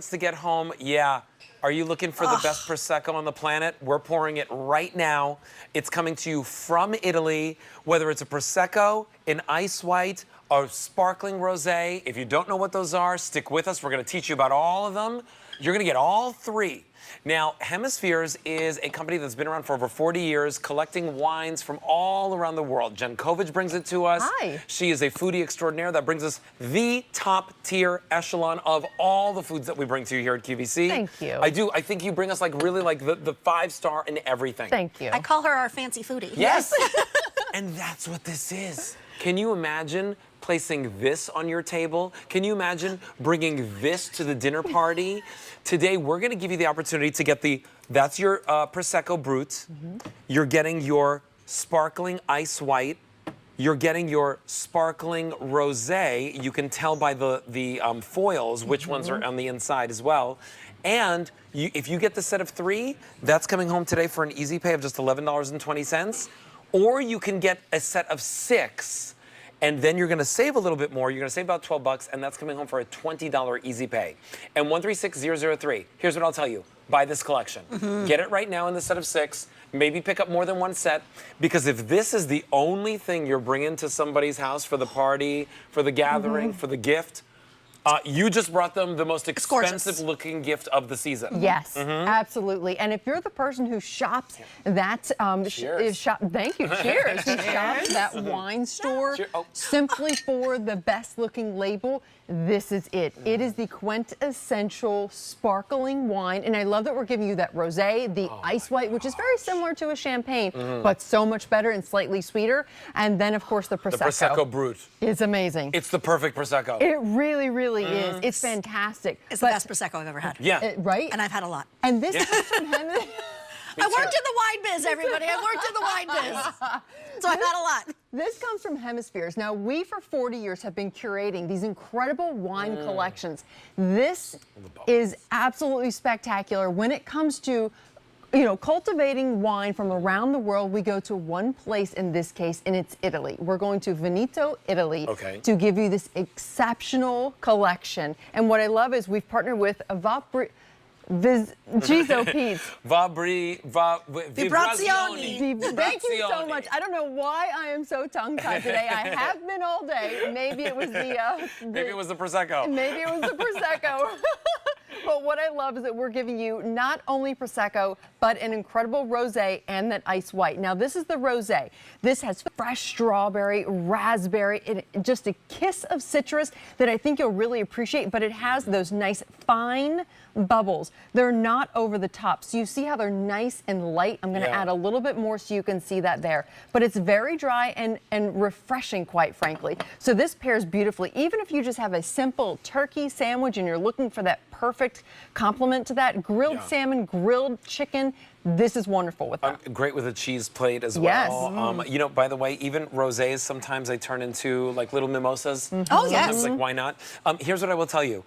To get home, yeah. Are you looking for the best Prosecco on the planet? We're pouring it right now. It's coming to you from Italy, whether it's a Prosecco, an ice white, or sparkling rosé. If you don't know what those are, stick with us. We're going to teach you about all of them. You're going to get all three. Now, Hemispheres is a company that's been around for over 40 years, collecting wines from all around the world. Jen Kovich brings it to us. Hi. She is a foodie extraordinaire that brings us the top-tier echelon of all the foods that we bring to you here at QVC. Thank you. I do. I think you bring us really the five-star in everything. Thank you. I call her our fancy foodie. Yes. And that's what this is. Can you imagine placing this on your table? Can you imagine bringing this to the dinner party? Today, we're going to give you the opportunity to get that's your Prosecco Brut. You're getting your sparkling ice white. You're getting your sparkling rosé. You can tell by the foils which ones are on the inside as well. And if you get the set of three, that's coming home today for an easy pay of just $11.20. Or you can get a set of six, and then you're going to save a little bit more. You're going to save about 12 bucks, and that's coming home for a $20 easy pay. And 136003, here's what I'll tell you. Buy this collection. Get it right now in the set of six. Maybe pick up more than one set, because if this is the only thing you're bringing to somebody's house for the party, for the gathering, for the gift, you just brought them the most expensive-looking gift of the season. Yes, absolutely. And if you're the person who shops that, thank you, cheers, who shops that wine store simply for the best-looking label, this is it. It is the quintessential sparkling wine, and I love that we're giving you that rosé, the ice white, which is very similar to a champagne, but so much better and slightly sweeter. And then, of course, the Prosecco. The Prosecco Brut. It's amazing. It's the perfect Prosecco. It really, really is. It's fantastic. It's the best Prosecco I've ever had. Yeah. Right? And I've had a lot. And this I worked in the wine biz, everybody. I worked in the wine biz. So I've had a lot. This comes from Hemispheres. Now, we for 40 years have been curating these incredible wine collections. This is absolutely spectacular. When it comes to cultivating wine from around the world, we go to one place in this case, and it's Italy. We're going to Veneto, Italy, to give you this exceptional collection. And what I love is we've partnered with Vibrazioni. Thank you so much. I don't know why I am so tongue-tied today. I have been all day. Maybe it was maybe it was the Prosecco. Maybe it was the Prosecco. But what I love is that we're giving you not only Prosecco, but an incredible rosé and that ice white. Now, this is the rosé. This has fresh strawberry, raspberry, and just a kiss of citrus that I think you'll really appreciate, but it has those nice fine bubbles. They're not over the top. So you see how they're nice and light? I'm going to add a little bit more so you can see that there. But it's very dry and refreshing, quite frankly. So this pairs beautifully. Even if you just have a simple turkey sandwich and you're looking for that perfect complement to that, grilled salmon, grilled chicken, this is wonderful with that. Great with a cheese plate as well. Yes. By the way, even rosés, sometimes they turn into like little mimosas. Oh, yes. Sometimes, like, why not? Here's what I will tell you.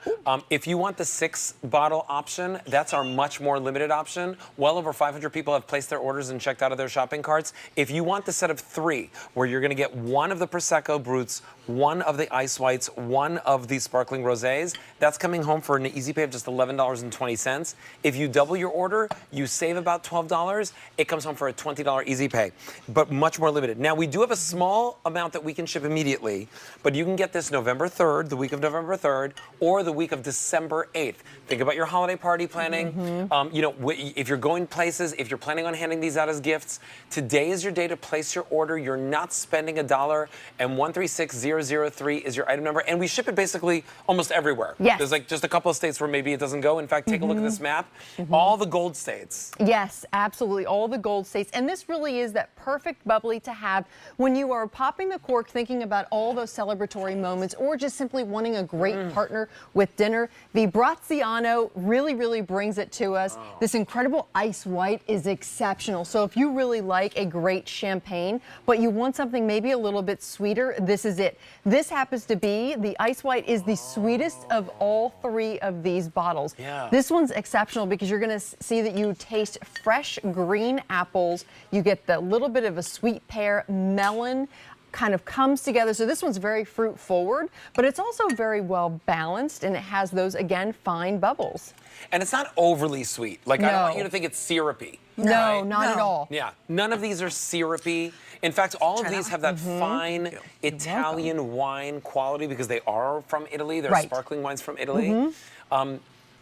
If you want the 6-bottle option, that's our much more limited option. Well over 500 people have placed their orders and checked out of their shopping carts. If you want the set of 3, where you're going to get one of the Prosecco Bruts, one of the ice whites, one of the sparkling rosés, that's coming home for an easy pay of just $11.20. If you double your order, you save about $12. It comes home for a $20 easy pay, but much more limited. Now, we do have a small amount that we can ship immediately, but you can get this November 3rd, the week of November 3rd, or the week of December 8th. Think about your holiday party planning. If you're going places, if you're planning on handing these out as gifts, today is your day to place your order. You're not spending $1, and 136003 is your item number, and we ship it basically almost everywhere. Yes. There's like just a couple of states where maybe it doesn't go. In fact, take a look at this map. All the gold states. Yes, absolutely. All the gold states. And this really is that perfect bubbly to have when you are popping the cork, thinking about all those celebratory moments, or just simply wanting a great partner with dinner. Vibrazioni really, really brings it to us. This incredible ice white is exceptional. So if you really like a great champagne, but you want something maybe a little bit sweeter, this is it. This happens to be, the ice white is the sweetest of all 3 of these bottles. This one's exceptional because you're going to see that you taste fresh green apples. You get the little bit of a sweet pear, melon, kind of comes together. So this one's very fruit forward, but it's also very well balanced, and it has those, again, fine bubbles. And it's not overly sweet. Like, I don't want No. you to think it's syrupy. No, right? not at No. all. Yeah, none of these are syrupy. In fact, all of Try that these one. have that fine Italian wine quality because they are from Italy. They're Right. sparkling wines from Italy.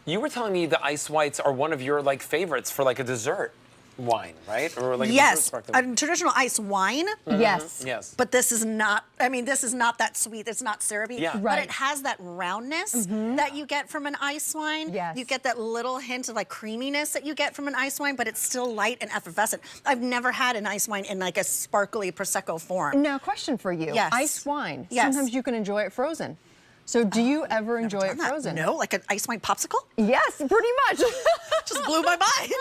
You were telling me the ice whites are one of your like favorites for like a dessert wine, right? Or like a dessert Yes, sparkling. a traditional ice wine. Yes. Yes. But this is not, I mean, this is not that sweet. It's not syrupy. Yeah. But Right. it has that roundness that you get from an ice wine. Yes. You get that little hint of like creaminess that you get from an ice wine, but it's still light and effervescent. I've never had an ice wine in like a sparkly Prosecco form. Now, question for you. Yes. Ice wine. Yes. Sometimes you can enjoy it frozen. So do you ever enjoy it Done that. frozen? No, like an ice wine popsicle? Yes, pretty much. Just blew my mind.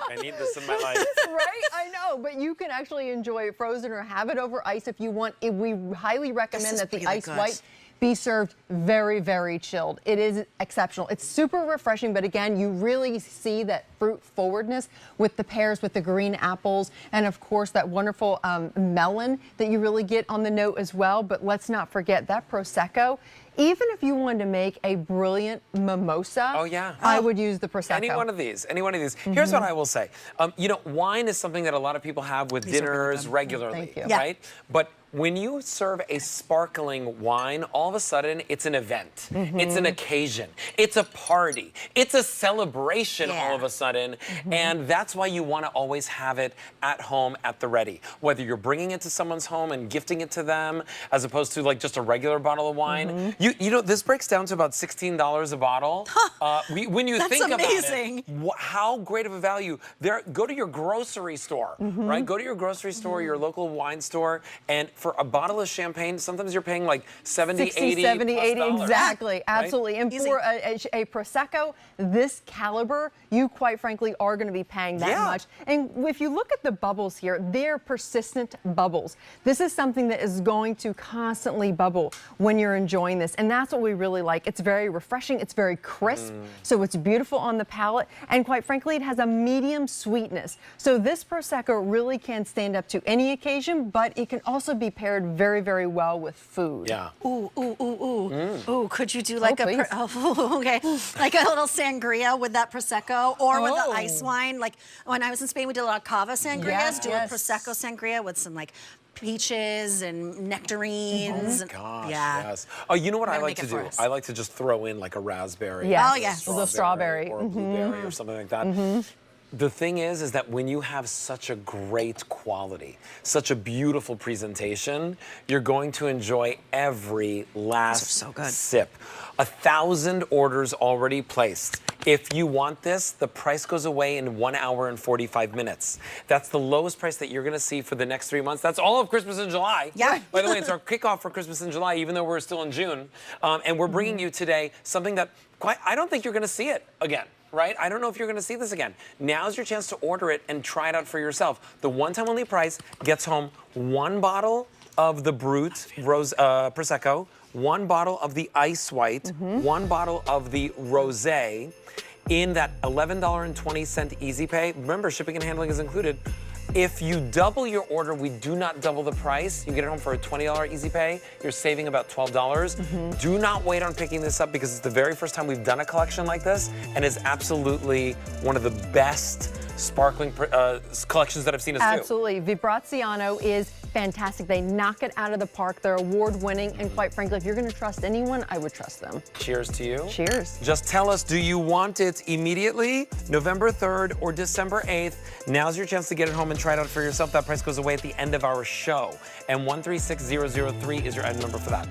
I need this in my life. Right? I know, but you can actually enjoy it frozen or have it over ice if you want. We highly recommend is that the really ice good. white be served very, very chilled. It is exceptional. It's super refreshing, but again, you really see that fruit forwardness with the pears, with the green apples, and of course that wonderful melon that you really get on the note as well. But let's not forget that Prosecco. Even if you wanted to make a brilliant mimosa, Oh, yeah. I would use the Prosecco. Any one of these, any one of these. Here's what I will say. You know, wine is something that a lot of people have with are really dinners good. regularly, Thank you. Yeah. right? But when you serve a sparkling wine, all of a sudden it's an event. It's an occasion. It's a party. It's a celebration Yeah. all of a sudden. And that's why you want to always have it at home at the ready. Whether you're bringing it to someone's home and gifting it to them as opposed to like just a regular bottle of wine. You know, this breaks down to about $16 a bottle. When you That's think amazing. about it, how great of a value. Go to your grocery store, right? Go to your grocery store, your local wine store, and for a bottle of champagne, sometimes you're paying like 70, 60, 80 70, plus 80, dollars, exactly, right? absolutely. And Easy. for a Prosecco, this caliber, you quite frankly are going to be paying that Yeah. much. And if you look at the bubbles here, they're persistent bubbles. This is something that is going to constantly bubble when you're enjoying this. And that's what we really like. It's very refreshing. It's very crisp. So it's beautiful on the palate. And quite frankly, it has a medium sweetness. So this Prosecco really can stand up to any occasion, but it can also be paired very, very well with food. Yeah. Ooh, ooh, ooh, ooh. Ooh, could you do like please. okay, like a little sangria with that Prosecco or with the Oh. ice wine? Like when I was in Spain, we did a lot of cava sangrias. Yes. Do a Prosecco sangria with some like peaches and nectarines. and- Gosh, yeah. yes. Oh, you know what I Gotta like make to it for do? us. I like to just throw in like a raspberry. Yes. Oh, yes. With a strawberry. Or a blueberry or something like that. The thing is that when you have such a great quality, such a beautiful presentation, you're going to enjoy every last so good. sip. 1,000 orders already placed. If you want this, the price goes away in 1 hour and 45 minutes. That's the lowest price that you're gonna see for the next 3 months. That's all of Christmas in July. Yeah. By the way, it's our kickoff for Christmas in July, even though we're still in June. And we're bringing you today something that I don't think you're gonna see it again. Right? I don't know if you're going to see this again. Now's your chance to order it and try it out for yourself. The one-time only price gets home 1 bottle of the Brut Prosecco, 1 bottle of the Ice White, 1 bottle of the Rosé, in that $11.20 Easy Pay. Remember, shipping and handling is included. If you double your order, we do not double the price. You get it home for a $20 Easy Pay. You're saving about $12. Do not wait on picking this up because it's the very first time we've done a collection like this, and it's absolutely one of the best sparkling collections that I've seen us do. Absolutely. Vibrazioni is fantastic. They knock it out of the park. They're award-winning, and quite frankly, if you're going to trust anyone, I would trust them. Cheers to you. Cheers. Just tell us, do you want it immediately, November 3rd or December 8th? Now's your chance to get it home and try it out for yourself. That price goes away at the end of our show. And 136003 is your item number for that.